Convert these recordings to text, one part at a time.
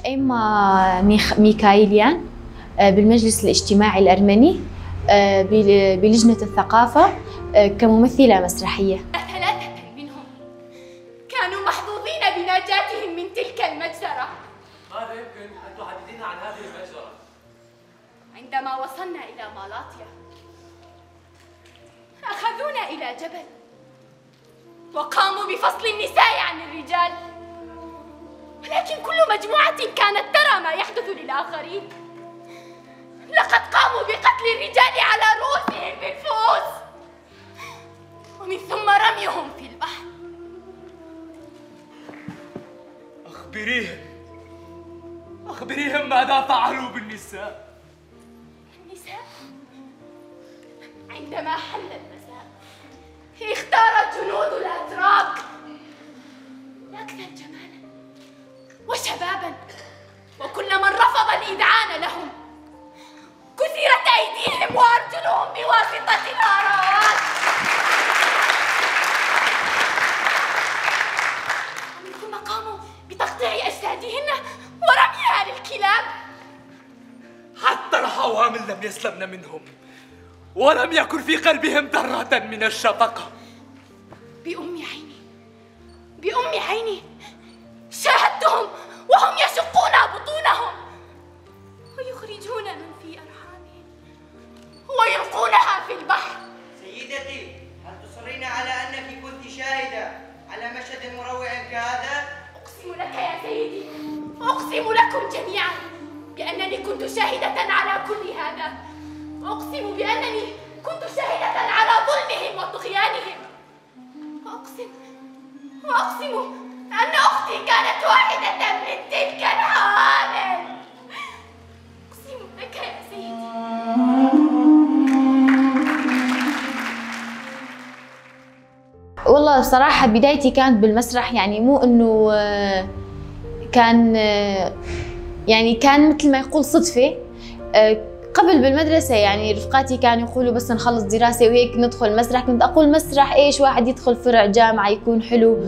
إما ميكائيليان بالمجلس الاجتماعي الأرمني بلجنة الثقافة كممثلة مسرحية. ثلاثة منهم كانوا محظوظين بنجاتهم من تلك المجزرة. ماذا يمكن أن تحدثينا عن هذه المجزرة؟ عندما وصلنا إلى مالاطيا أخذونا إلى جبل وقاموا بفصل النساء عن الرجال، ولكن كل مجموعة كانت ترى ما يحدث للآخرين. لقد قاموا بقتل الرجال على رؤوسهم بالفؤوس ومن ثم رميهم في البحر. أخبريهم ماذا فعلوا بالنساء؟ النساء عندما حل المساء اختار جنود الأتراك الأكثر جمالا وشبابا، وكل من رفض الإذعان لهم كسرت أيديهم وأرجلهم بواسطة الآرات، ومن ثم قاموا بتقطيع أجسادهن ورميها للكلاب. حتى الحوامل لم يسلمن منهم، ولم يكن في قلبهم ذرة من الشفقة. بأم عيني شاهدتهم وهم يشقون بطونهم ويخرجون من في أرحامهم ويلقونها في البحر. سيدتي، هل تصرين على أنك كنت شاهدة على مشهد مروع كهذا؟ أقسم لك يا سيدي، أقسم لكم جميعا بأنني كنت شاهدة على كل هذا، وأقسم بأنني كنت شاهدة على ظلمهم وطغيانهم، وأقسم أن أختي كانت واحدة من تلك الحوامل. أقسم لك يا سيدي. والله بصراحة بدايتي كانت بالمسرح، يعني مو إنه كان يعني كان مثل ما يقول صدفة. قبل بالمدرسة يعني رفقاتي كانوا يقولوا بس نخلص دراسة وهيك ندخل مسرح، كنت أقول مسرح إيش، واحد يدخل فرع جامعة يكون حلو.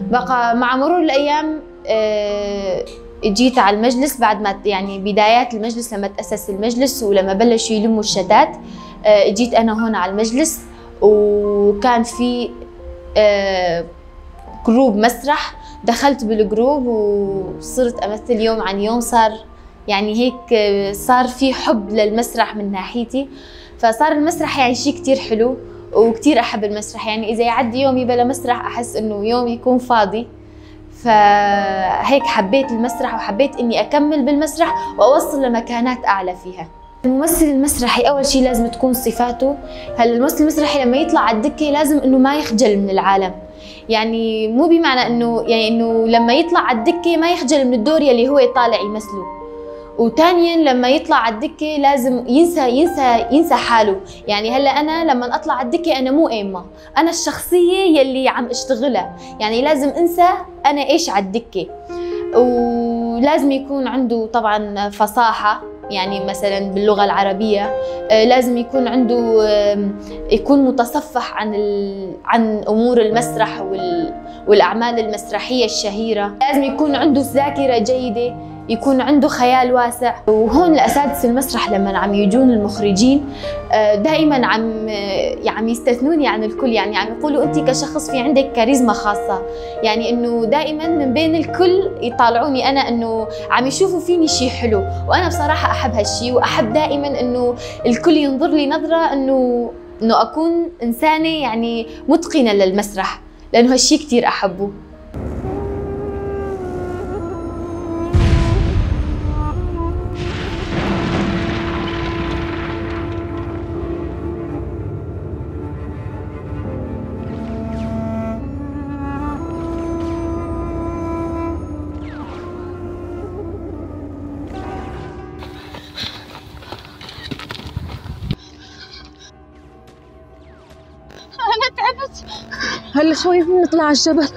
بقى مع مرور الأيام جيت على المجلس بعد ما يعني بدايات المجلس، لما تأسس المجلس ولما بلشوا يلموا الشتات جيت أنا هون على المجلس، وكان في جروب مسرح. دخلت بالجروب وصرت أمثل يوم عن يوم، صار يعني هيك صار في حب للمسرح من ناحيتي، فصار المسرح يعني شيء كتير حلو وكتير أحب المسرح. يعني إذا يعدي يومي بلا مسرح أحس إنه يوم يكون فاضي، فهيك حبيت المسرح وحبيت إني أكمل بالمسرح وأوصل لمكانات أعلى فيها. الممثل المسرحي أول شيء لازم تكون صفاته. هلا الممثل المسرحي لما يطلع على الدكة لازم إنه ما يخجل من العالم، يعني مو بمعنى إنه لما يطلع على الدكة ما يخجل من الدور يلي هو طالع يمثله. وثانيا لما يطلع على الدكة لازم ينسى حاله. يعني هلا أنا لما أطلع على الدكة أنا مو إيما، أنا الشخصية يلي عم أشتغلها، يعني لازم أنسى أنا إيش على الدكة. ولازم يكون عنده طبعا فصاحة، يعني مثلا باللغة العربية لازم يكون عنده يكون متصفح عن أمور المسرح والأعمال المسرحية الشهيرة. لازم يكون عنده ذاكرة جيدة، يكون عنده خيال واسع. وهون الأساتذة المسرح لما عم يجون المخرجين دائما عم يستثنوني عن الكل، يعني عم يقولوا أنت كشخص في عندك كاريزما خاصة، يعني إنه دائما من بين الكل يطالعوني أنا إنه عم يشوفوا فيني شيء حلو، وأنا بصراحة أحب هالشيء، وأحب دائما إنه الكل ينظر لي نظرة إنه أكون إنسانة يعني متقنة للمسرح، لأنه هالشيء كتير أحبه. أنا تعبت. هلا شوي بنطلع على الجبل.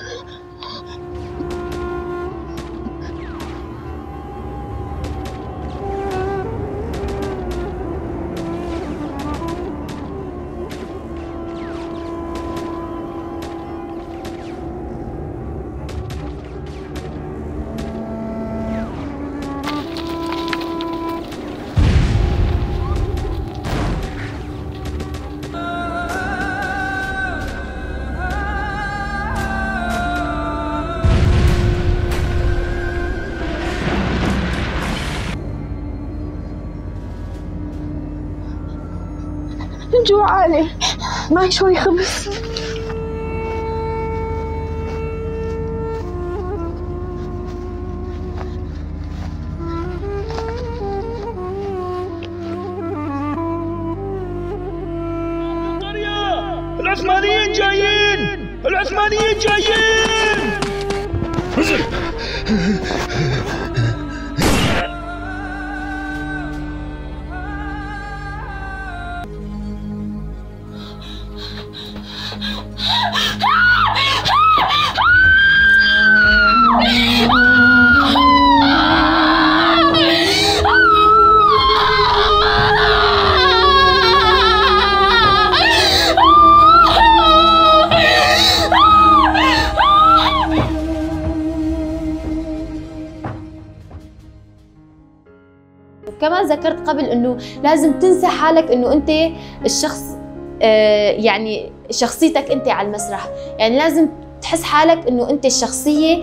جوعانة، معي شوي خبز. العثمانيين جايين! العثمانيين جايين! كمان ذكرت قبل انه لازم تنسى حالك انه انت الشخص، يعني شخصيتك انت على المسرح، يعني لازم تحس حالك انه انت الشخصيه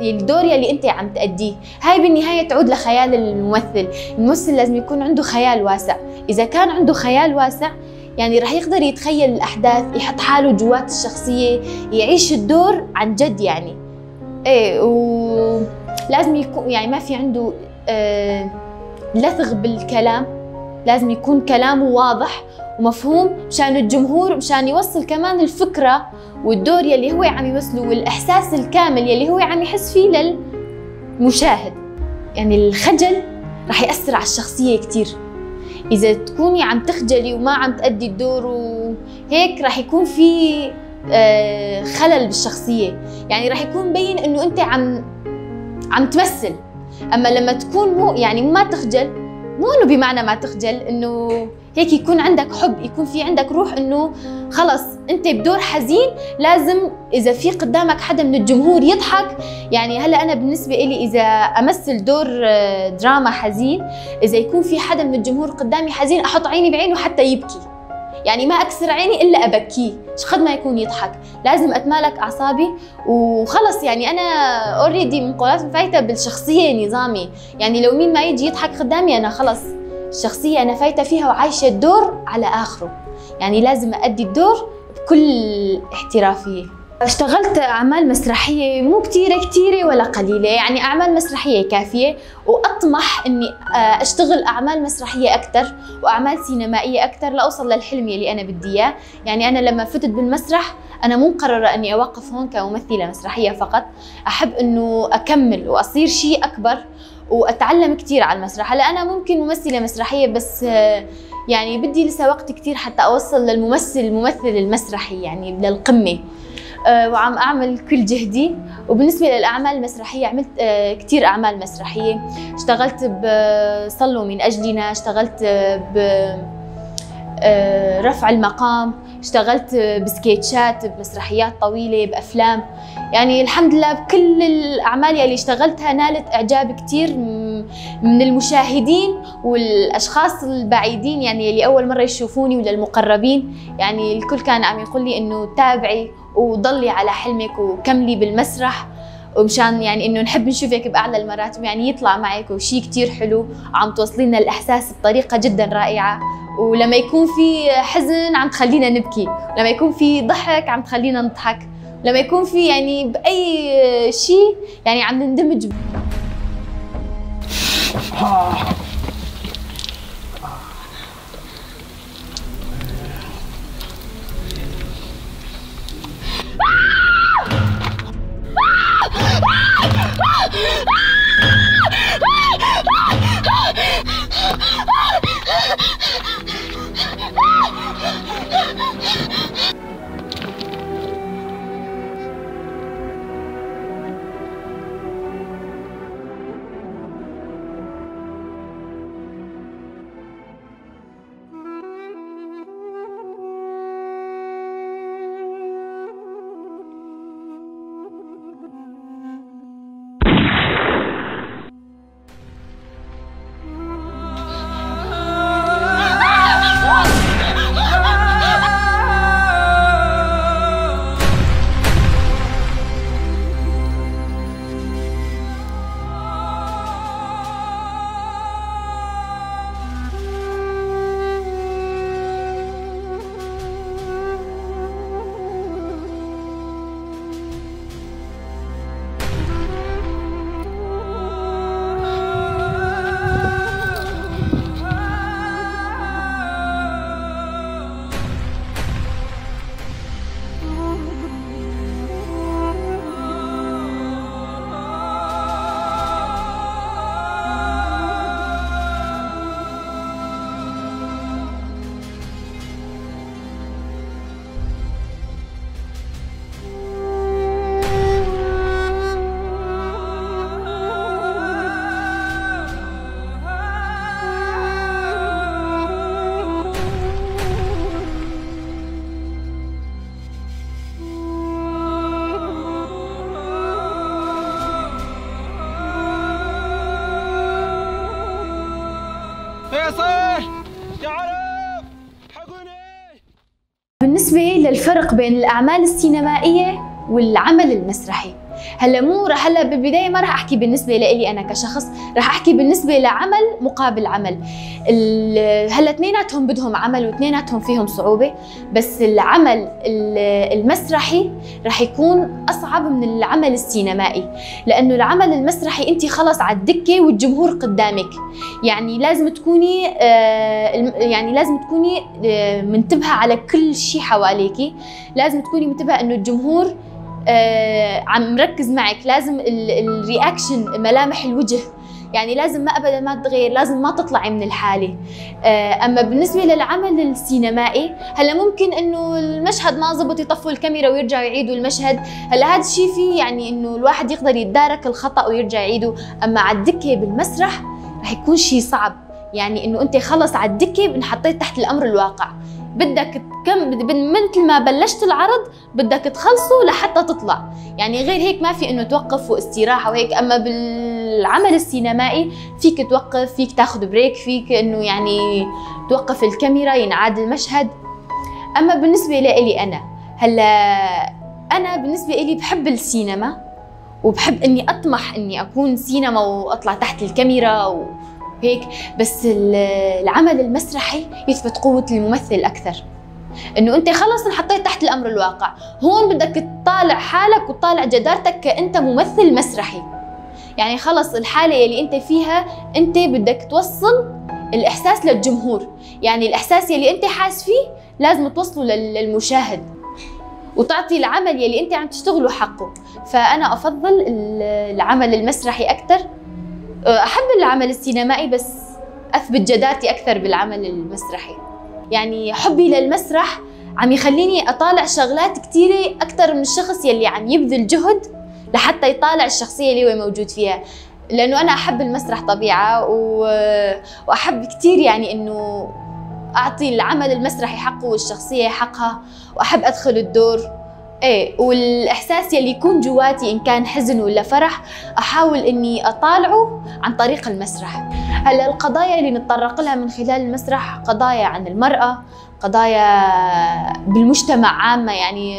الدور يلي انت عم تأديه. هاي بالنهايه تعود لخيال الممثل. الممثل لازم يكون عنده خيال واسع. اذا كان عنده خيال واسع يعني رح يقدر يتخيل الاحداث، يحط حاله جوات الشخصيه، يعيش الدور عن جد يعني. ايه، ولازم يكون يعني ما في عنده لثغ بالكلام، لازم يكون كلامه واضح ومفهوم مشان الجمهور، مشان يوصل كمان الفكرة والدور يلي هو عم يمثله والإحساس الكامل يلي هو عم يحس فيه للمشاهد. يعني الخجل رح يأثر على الشخصية كتير. إذا تكوني عم تخجلي وما عم تأدي الدور وهيك رح يكون في خلل بالشخصية، يعني رح يكون مبين إنه أنت عم تمثل. اما لما تكون يعني ما تخجل، مو انه بمعنى ما تخجل، انه هيك يكون عندك حب، يكون في عندك روح انه خلص انت بدور حزين لازم اذا في قدامك حدا من الجمهور يضحك. يعني هلا انا بالنسبه لي اذا امثل دور دراما حزين، اذا يكون في حدا من الجمهور قدامي حزين احط عيني بعينه حتى يبكي، يعني ما اكسر عيني الا ابكيه، قد ما يكون يضحك. لازم اتمالك اعصابي وخلص. يعني انا اوريدي من قولات فايته بالشخصيه نظامي، يعني لو مين ما يجي يضحك قدامي انا خلص الشخصيه انا فايته فيها وعايشه الدور على اخره. يعني لازم ادي الدور بكل احترافيه. اشتغلت أعمال مسرحية مو كتيرة ولا قليلة، يعني أعمال مسرحية كافية، وأطمح إني أشتغل أعمال مسرحية أكتر وأعمال سينمائية أكتر لأوصل للحلم اللي أنا بدي إياه. يعني أنا لما فتت بالمسرح أنا مو مقررة إني أوقف هون كممثلة مسرحية فقط، أحب إنه أكمل وأصير شيء أكبر وأتعلم كتير على المسرح. هلا أنا ممكن ممثلة مسرحية بس يعني بدي لسه وقت كتير حتى أوصل الممثل المسرحي يعني للقمة، وعم أعمل كل جهدي. وبالنسبة للأعمال المسرحية عملت كتير أعمال مسرحية، اشتغلت بصلوا من أجلنا، اشتغلت برفع المقام، اشتغلت بسكيتشات، بمسرحيات طويلة، بأفلام. يعني الحمد لله بكل الأعمال اللي اشتغلتها نالت إعجاب كتير من المشاهدين والأشخاص البعيدين، يعني اللي أول مرة يشوفوني وللمقربين. يعني الكل كان عم يقول لي إنه تابعي وضلي على حلمك وكملي بالمسرح، ومشان يعني إنه نحب نشوفك بأعلى المراتب، يعني يطلع معك وشي كتير حلو، عم توصلينا الإحساس بطريقة جدا رائعة. ولما يكون في حزن عم تخلينا نبكي، لما يكون في ضحك عم تخلينا نضحك، لما يكون في يعني بأي شيء يعني عم نندمج. فيصل يا عرب حقوني. بالنسبة للفرق بين الأعمال السينمائية والعمل المسرحي، هلا بالبداية ما راح أحكي بالنسبة لي أنا كشخص، راح أحكي بالنسبة لعمل مقابل عمل. هلا اثنيناتهم بدهم عمل واثنيناتهم فيهم صعوبة، بس العمل المسرحي راح يكون أصعب من العمل السينمائي، لأنه العمل المسرحي أنت خلص على الدكة والجمهور قدامك، يعني لازم تكوني منتبهة على كل شيء حواليكي، لازم تكوني منتبهة إنه الجمهور عم مركز معك، لازم الرياكشن ملامح الوجه يعني لازم ما ابدا ما تتغير، لازم ما تطلعي من الحاله. اما بالنسبه للعمل السينمائي، هلا ممكن انه المشهد ما زبط يطفوا الكاميرا ويرجعوا يعيدوا المشهد، هلا هذا الشيء فيه يعني انه الواحد يقدر يتدارك الخطا ويرجع يعيده. اما على الدكه بالمسرح رح يكون شيء صعب، يعني انه انت خلص على الدكه انحطيت تحت الامر الواقع، بدك مثل ما بلشت العرض بدك تخلصه لحتى تطلع، يعني غير هيك ما في انه توقف واستراحه وهيك. اما بالعمل السينمائي فيك توقف، فيك تاخذ بريك، فيك انه يعني توقف الكاميرا ينعاد المشهد. اما بالنسبه لي انا بالنسبه لي بحب السينما وبحب اني اطمح اني اكون سينما واطلع تحت الكاميرا وهيك، بس العمل المسرحي يثبت قوة الممثل أكثر، إنه أنت خلص انحطيت تحت الأمر الواقع، هون بدك تطالع حالك وتطالع جدارتك كأنت ممثل مسرحي، يعني خلص الحالة يلي أنت فيها أنت بدك توصل الإحساس للجمهور، يعني الإحساس يلي أنت حاس فيه لازم توصله للمشاهد وتعطي العمل يلي أنت عم تشتغله حقه. فأنا أفضل العمل المسرحي أكثر. أحب العمل السينمائي بس أثبت جدارتي أكثر بالعمل المسرحي، يعني حبي للمسرح عم يخليني أطالع شغلات كثيرة أكثر من الشخص يلي عم يبذل جهد لحتى يطالع الشخصية اللي هو موجود فيها، لأنه أنا أحب المسرح طبيعة وأحب كثير يعني إنه أعطي العمل المسرحي حقه والشخصية حقها، وأحب أدخل الدور والإحساس يلي يكون جواتي إن كان حزن ولا فرح أحاول إني أطالعه عن طريق المسرح. هلا القضايا اللي نتطرق لها من خلال المسرح قضايا عن المرأة، قضايا بالمجتمع عامة، يعني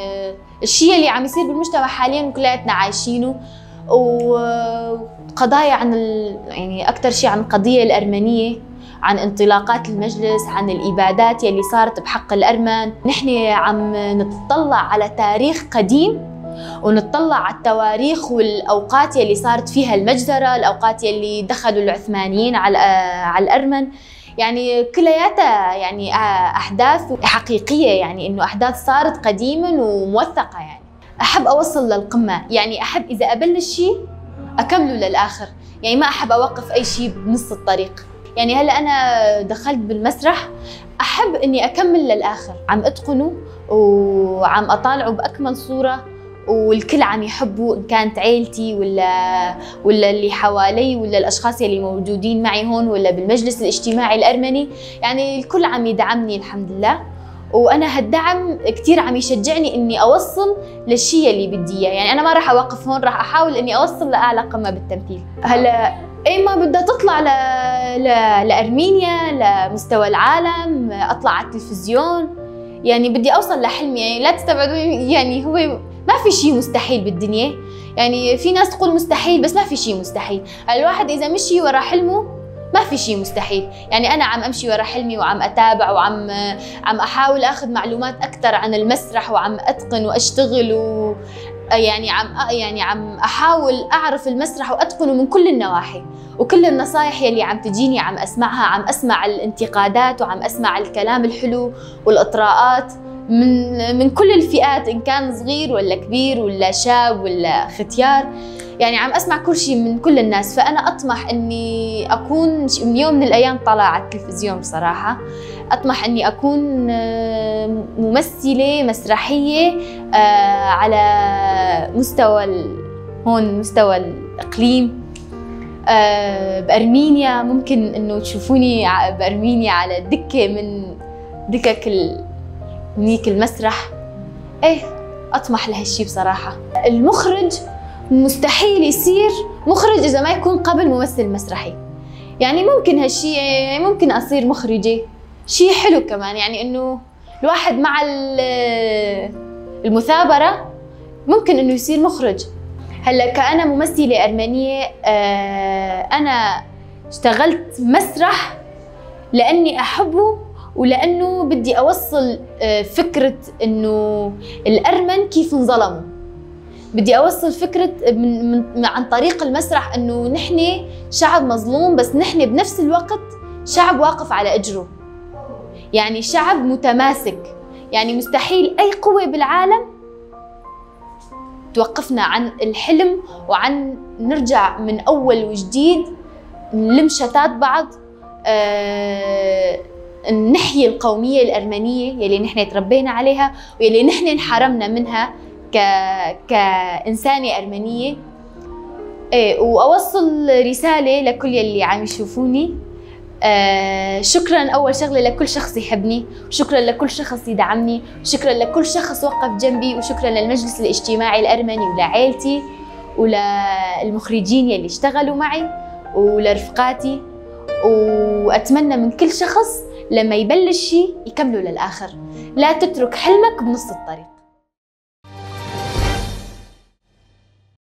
الشيء اللي عم يصير بالمجتمع حاليا كلياتنا عايشينه، وقضايا عن يعني أكثر شيء عن القضية الأرمنية، عن انطلاقات المجلس، عن الإبادات يلي صارت بحق الأرمن. نحن عم نتطلع على تاريخ قديم ونتطلع على التواريخ والأوقات يلي صارت فيها المجزرة، الأوقات يلي دخلوا العثمانيين على الأرمن، يعني كلياتها يعني أحداث حقيقية، يعني إنه أحداث صارت قديما وموثقة. يعني أحب أوصل للقمة، يعني أحب إذا أبلش شيء أكمله للآخر، يعني ما أحب أوقف أي شيء بنص الطريق. يعني هلا أنا دخلت بالمسرح أحب إني أكمل للآخر، عم أتقنه وعم أطالعه بأكمل صورة، والكل عم يحبه، إن كانت عيلتي ولا اللي حوالي ولا الأشخاص اللي موجودين معي هون ولا بالمجلس الاجتماعي الأرمني، يعني الكل عم يدعمني الحمد لله، وأنا هالدعم كثير عم يشجعني إني أوصل للشيء اللي بدي إياه. يعني أنا ما راح أوقف هون، راح أحاول إني أوصل لأعلى قمة بالتمثيل. هلا ما بدها تطلع لأرمينيا، لمستوى العالم، أطلع على التلفزيون، يعني بدي أوصل لحلمي. يعني لا تستبعدوا، يعني هو ما في شيء مستحيل بالدنيا، يعني في ناس تقول مستحيل بس ما في شيء مستحيل. الواحد إذا مشي ورا حلمه ما في شيء مستحيل. يعني أنا عم أمشي ورا حلمي وعم أتابع وعم أحاول أخذ معلومات أكثر عن المسرح وعم أتقن وأشتغل يعني عم أحاول أعرف المسرح وأتقنه من كل النواحي، وكل النصائح يلي عم تجيني عم أسمعها، عم أسمع الانتقادات وعم أسمع الكلام الحلو والإطراءات من كل الفئات، إن كان صغير ولا كبير ولا شاب ولا ختيار، يعني عم أسمع كل شيء من كل الناس. فأنا أطمح إني أكون من يوم من الأيام طالعة على التلفزيون بصراحة، أطمح إني أكون ممثلة مسرحية على مستوى الإقليم. بأرمينيا ممكن إنه تشوفوني بأرمينيا على دكة من دكك هنيك المسرح. أطمح لهالشي بصراحة. المخرج مستحيل يصير مخرج إذا ما يكون قبل ممثل مسرحي، يعني ممكن هالشي، يعني ممكن أصير مخرجة، شي حلو كمان، يعني إنه الواحد مع المثابرة ممكن إنه يصير مخرج. هلا كأنا ممثلة أرمنية، أنا اشتغلت مسرح لأني أحبه ولأنه بدي أوصل فكرة إنه الأرمن كيف انظلموا. بدي أوصل فكرة عن طريق المسرح إنه نحن شعب مظلوم، بس نحن بنفس الوقت شعب واقف على أجره، يعني شعب متماسك. يعني مستحيل أي قوة بالعالم توقفنا عن الحلم وعن نرجع من أول وجديد، نلم شتات بعض، نحيي القومية الأرمنية يلي نحن تربينا عليها ويلي نحن انحرمنا منها كإنسانة أرمنية. وأوصل رسالة لكل يلي عم يشوفوني. شكراً أول شغلة لكل شخص يحبني، وشكراً لكل شخص يدعمني، وشكراً لكل شخص وقف جنبي، وشكراً للمجلس الاجتماعي الأرمني ولعائلتي وللمخرجين يلي اشتغلوا معي ولرفقاتي. وأتمنى من كل شخص لما يبلش شيء يكمله للآخر، لا تترك حلمك بنص الطريق.